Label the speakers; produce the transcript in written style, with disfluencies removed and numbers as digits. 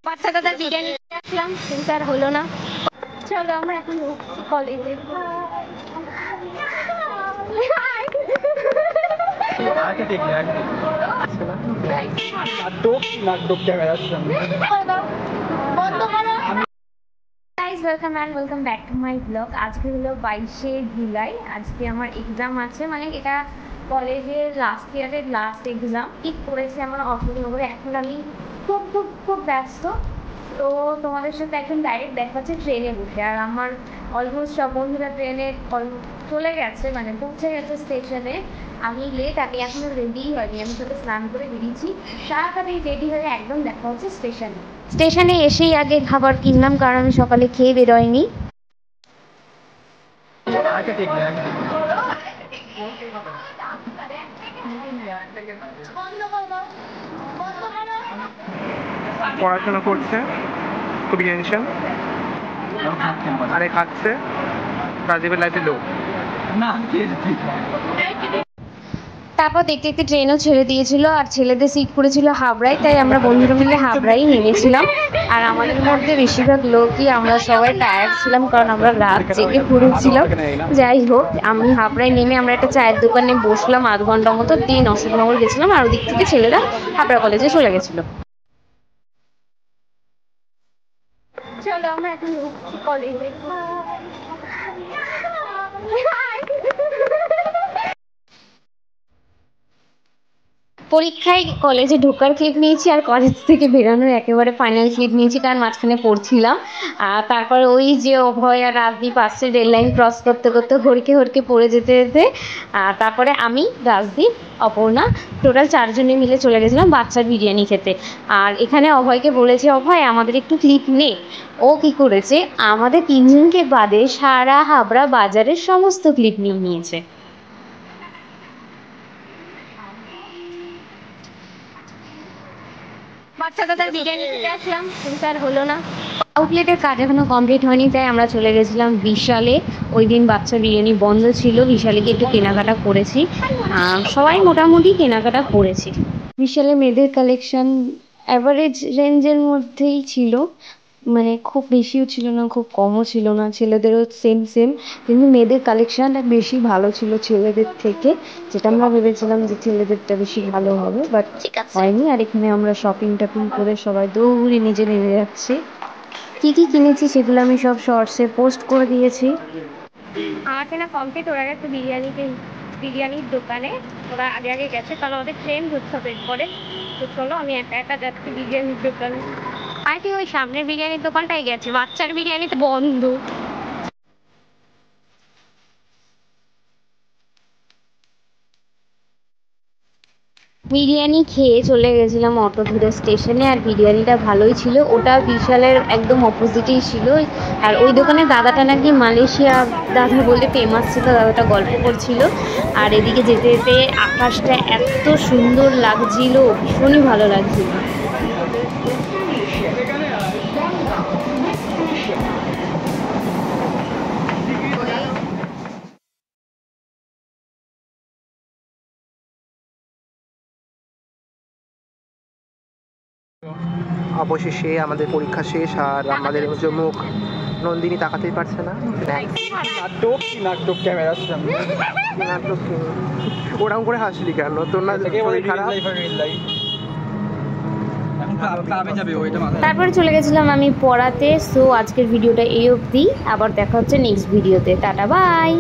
Speaker 1: বাচ্চা দাদা বিরিয়ানি আসলাম কিন্তু আর হলো না। চলো আমরা এখন কলেজে। Welcome back to my blog. আজকে হলো 22শে জুলাই। আজকে আমার এক্সাম আছে, মানে এটা কলেজের লাস্ট ইয়ারের লাস্ট এক্সাম। ঠিক করেছে আমার অফিসনগরে। এখন আমি খুব খুব খুব ব্যস্ত, তো তোমাদের সাথে এখন ডাইরেক্ট দেখা হচ্ছে ট্রেনে বসে। আর আমার অলমোস্ট সব বন্ধুরা ট্রেনে চলে গেছে, মানে পৌঁছে গেছে স্টেশনে। আমি লেট, আমি এখনো রেডিই হয়নি। আমি সাথে স্নান করে বেরিয়েছি, তাড়াতাড়ি রেডি হয়ে একদম দেখা হচ্ছে স্টেশনে। স্টেশনে এসেই আগে খাবার কিনলাম, কারণ আমি সকালে খেয়ে বেরোয়নি।
Speaker 2: পড়াশোনা করছে, খুবই টেনশন, আরে খাচ্ছে। রাজীবের লাইফে লোক না।
Speaker 1: তারপর দেখতে দেখতে ট্রেনও ছেড়ে দিয়েছিল, আর ছেলেদের সিট পড়েছিল হাবড়ায়, তাই আমরা বন্ধুরা মিলে হাবড়ায় নেমেছিলাম। আর আমাদের মধ্যে বেশিরভাগ লোকই আমরা সবাই টায়ার্ড ছিলাম, কারণ আমরা রাত জেগে ঘুরেছিলাম। যাই হোক, আমি হাবড়ায় নেমে আমরা একটা চায়ের দোকানে বসলাম 8 ঘন্টা মতো, দিয়ে অশোকনগর গেছিলাম। আর ওদিক থেকে ছেলেরা হাবড়া কলেজে চলে গেছিল। চলো আমরা এখন কলেজে। পরীক্ষায় কলেজে ঢোকার ক্লিপ নিয়েছি, আর কলেজ থেকে বেরানোর একেবারে ফাইনাল ক্লিপ নিয়েছি, কারণ মাঝখানে পড়ছিলাম। আর তারপর ওই যে অভয় আর রাজদীপ আসছে রেল লাইন ক্রস করতে করতে হরকে হরকে পড়ে যেতে যেতে। তারপরে আমি, রাজদীপ, অপর্ণা, টোটাল 4 জনে মিলে চলে গেছিলাম বাচ্চার বিরিয়ানি খেতে। আর এখানে অভয়কে বলেছে, অভয় আমাদের একটু ক্লিপ নে। ও কি করেছে, আমাদের 3 জনকে বাদে সারা হাবড়া বাজারের সমস্ত ক্লিপ নিয়েছে। বাচ্চা দাদার বিরিয়ানি খেতে আসলাম কিন্তু আর হলো না। আউটলেটের কাজ এখনো কমপ্লিট হয়নি, তাই আমরা চলে গেছিলাম বিশালে। ওই দিন বাচ্চা বিরিয়ানি বন্ধ ছিল, বিশালে গিয়ে একটু কেনাকাটা করেছি। সবাই মোটামুটি কেনাকাটা করেছি। বিশালে মেয়েদের কালেকশন অ্যাভারেজ রেঞ্জের মধ্যেই ছিল, মানে খুব বেশিও ছিল না, খুব কমও ছিল না। ছেলেদেরও সেম সেম, কিন্তু মেয়েদের কালেকশনটা বেশি ভালো ছিল ছেলেদের থেকে। যেটা আমরা ভেবেছিলাম যে ছেলেদেরটা বেশি ভালো হবে, বাট হয়নি। আর এখানে আমরা শপিং টপিং করে সবাই দৌড়ে নিজে নেমে যাচ্ছি। কি কি কিনেছি সেগুলো আমি সব শর্টসে পোস্ট করে দিয়েছি। আমার কেনা কমপ্লিট। ওরা গেছে বিরিয়ানির দোকানে। ওরা আগে আগে গেছে, কারণ ওদের ট্রেন ধরতে হবে পরে। তো চলো আমি একা একা যাচ্ছি বিরিয়ানির দোকানে। আর কি ওই সামনের বিরিয়ানির দোকানটাই গেছে, বাচ্চার বিরিয়ানি তো বন্ধ। বিরিয়ানি খেয়ে চলে গেছিলাম অটো ধরে স্টেশনে। আর বিরিয়ানিটা ভালোই ছিল, ওটা বিশালের একদম অপোজিটেই ছিল। আর ওই দোকানের দাদাটা নাকি মালয়েশিয়া দাদা বলে ফেমাস ছিল, দাদাটা গল্প করছিল। আর এদিকে যেতে যেতে আকাশটা এত সুন্দর লাগছিল, ভীষণই ভালো লাগছিল।
Speaker 2: অবশেষে আমাদের পরীক্ষা শেষ, আর আমাদের মুখ নন্দিনী তাকাতেই পারছে না। নাটক নাটক ক্যামেরার সামনে নাটক। ওরকম করে হাসলি কেন? তোর না খারাপ?
Speaker 1: তারপরে চলে গেছিলাম আমি পড়াতে। সো আজকের ভিডিওটা এই অবধি, আবার দেখা হচ্ছে নেক্সট ভিডিওতে। Tata bye.